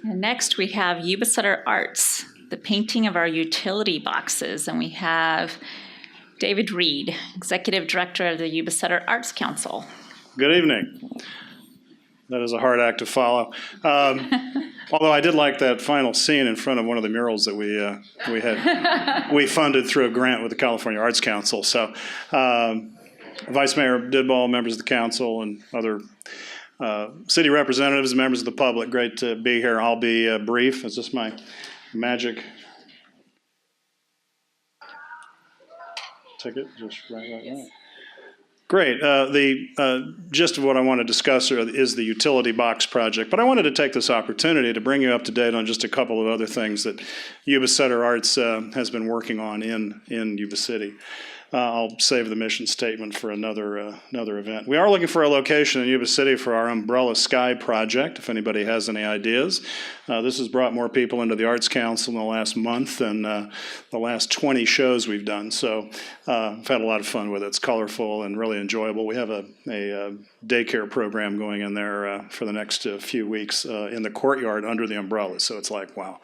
And next we have Yuba Center Arts, the painting of our utility boxes. And we have David Reed, Executive Director of the Yuba Center Arts Council. Good evening. That is a hard act to follow. Although I did like that final scene in front of one of the murals that we funded through a grant with the California Arts Council. So Vice Mayor Didball, members of the council, and other city representatives and members of the public, great to be here. I'll be brief. Is this my magic ticket? Just right. Yes. Great. The gist of what I want to discuss is the utility box project, but I wanted to take this opportunity to bring you up to date on just a couple of other things that Yuba Center Arts has been working on in Yuba City. I'll save the mission statement for another event. We are looking for a location in Yuba City for our Umbrella Sky project, if anybody has any ideas. This has brought more people into the Arts Council in the last month than the last 20 shows we've done. So I've had a lot of fun with it. It's colorful and really enjoyable. We have a daycare program going in there for the next few weeks in the courtyard under the umbrella. So it's like, wow.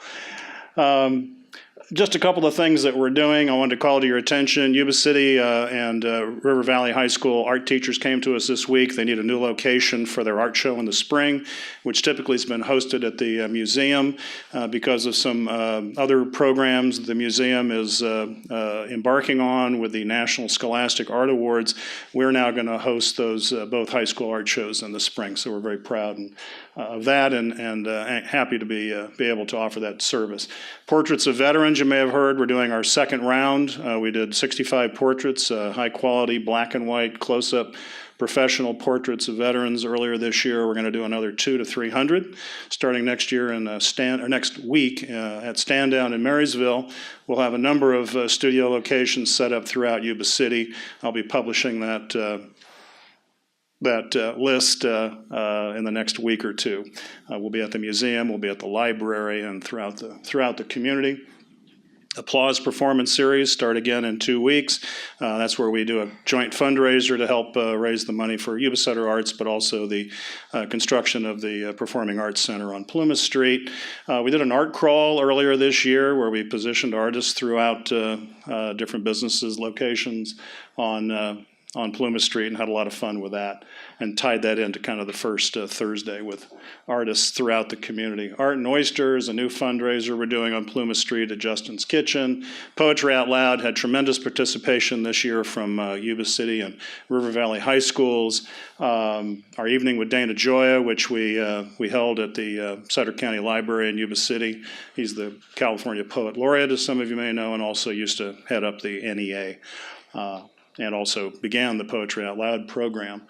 Just a couple of things that we're doing I wanted to call to your attention. Yuba City and River Valley High School art teachers came to us this week. They need a new location for their art show in the spring, which typically has been hosted at the museum. Because of some other programs the museum is embarking on with the National Scholastic Art Awards, we're now going to host those both high school art shows in the spring. So we're very proud of that and happy to be able to offer that service. Portraits of Veterans, you may have heard, we're doing our second round. We did 65 portraits, high quality, black and white, close-up professional portraits of veterans earlier this year. We're going to do another 200 to 300 starting next year in next week at Stand Down in Marysville. We'll have a number of studio locations set up throughout Yuba City. I'll be publishing that list in the next week or two. We'll be at the museum, we'll be at the library, and throughout the community. Applause Performance Series start again in 2 weeks. That's where we do a joint fundraiser to help raise the money for Yuba Center Arts, but also the construction of the Performing Arts Center on Plumas Street. We did an art crawl earlier this year where we positioned artists throughout different businesses, locations on Plumas Street, and had a lot of fun with that, and tied that into kind of the first Thursday with artists throughout the community. Art and Oysters, a new fundraiser we're doing on Plumas Street at Justin's Kitchen. Poetry Out Loud had tremendous participation this year from Yuba City and River Valley High Schools. Our Evening with Dana Gioia, which we held at the Sutter County Library in Yuba City. He's the California Poet Laureate, as some of you may know, and also used to head up the NEA. And also began the Poetry Out Loud program.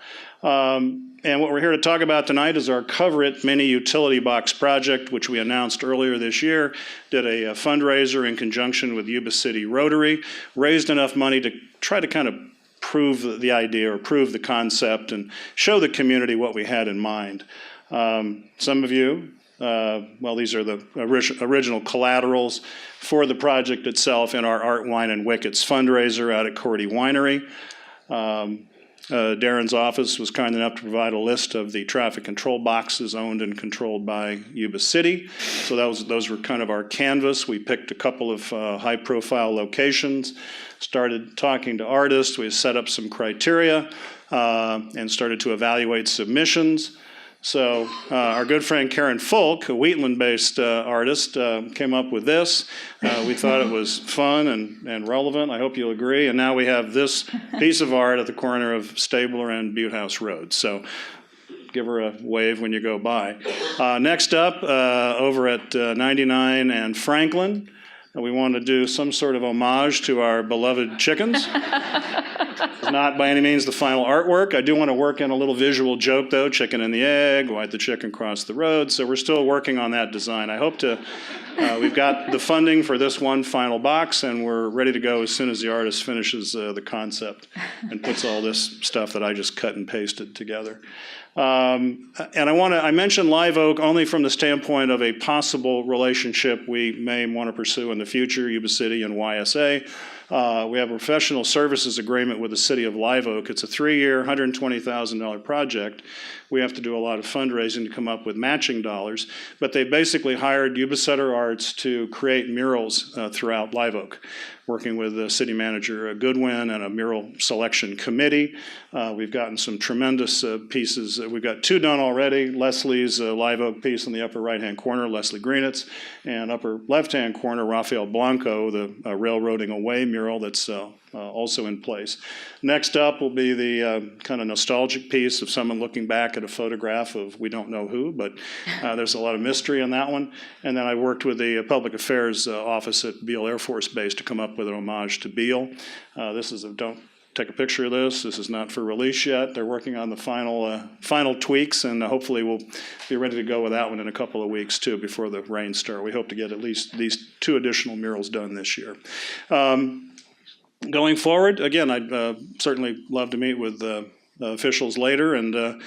And what we're here to talk about tonight is our Cover It Mini Utility Box project, which we announced earlier this year. Did a fundraiser in conjunction with Yuba City Rotary, raised enough money to try to kind of prove the idea or prove the concept and show the community what we had in mind. Some of you, well, these are the original collaterals for the project itself in our Art, Wine, and Wickets fundraiser out at Cordy Winery. Darren's office was kind enough to provide a list of the traffic control boxes owned and controlled by Yuba City. So those were kind of our canvas. We picked a couple of high-profile locations, started talking to artists. We set up some criteria and started to evaluate submissions. So our good friend Karen Folk, a Wheatland-based artist, came up with this. We thought it was fun and relevant. I hope you'll agree. And now we have this piece of art at the corner of Stabler and Butte House Road. So give her a wave when you go by. Next up, over at 99 and Franklin, we want to do some sort of homage to our beloved chickens. It's not by any means the final artwork. I do want to work in a little visual joke, though. Chicken and the egg, why'd the chicken cross the road? So we're still working on that design. I hope to, we've got the funding for this one final box, and we're ready to go as soon as the artist finishes the concept and puts all this stuff that I just cut and pasted together. And I mentioned Live Oak only from the standpoint of a possible relationship we may want to pursue in the future, Yuba City and YSA. We have a professional services agreement with the city of Live Oak. It's a 3-year, $120,000 project. We have to do a lot of fundraising to come up with matching dollars, but they basically hired Yuba Center Arts to create murals throughout Live Oak, working with City Manager Goodwin and a mural selection committee. We've gotten some tremendous pieces. We've got 2 done already. Leslie's Live Oak piece in the upper right-hand corner, Leslie Greenitz, and upper left-hand corner, Rafael Blanco, the Railroading Away mural that's also in place. Next up will be the kind of nostalgic piece of someone looking back at a photograph of we don't know who, but there's a lot of mystery in that one. And then I worked with the Public Affairs Office at Beale Air Force Base to come up with an homage to Beale. This is don't take a picture of this. This is not for release yet. They're working on the final tweaks, and hopefully we'll be ready to go with that one in a couple of weeks too before the rains start. We hope to get at least these 2 additional murals done this year. Going forward, again, I'd certainly love to meet with officials later and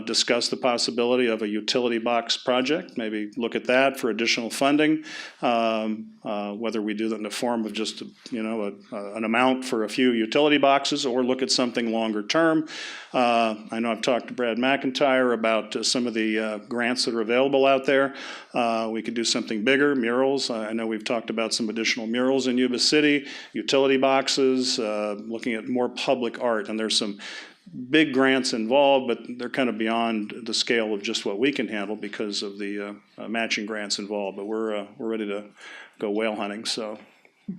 discuss the possibility of a utility box project, maybe look at that for additional funding, whether we do that in the form of just an amount for a few utility boxes or look at something longer term. I know I've talked to Brad McIntyre about some of the grants that are available out there. We could do something bigger, murals. I know we've talked about some additional murals in Yuba City, utility boxes, looking at more public art, and there's some big grants involved, but they're kind of beyond the scale of just what we can handle because of the matching grants involved. But we're ready to go whale hunting, so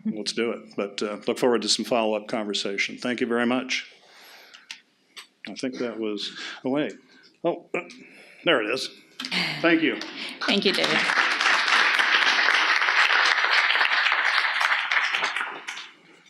let's do it. But look forward to some follow-up conversation. Thank you very much. I think that was, oh, wait. Oh, there it is. Thank you. Thank you, David.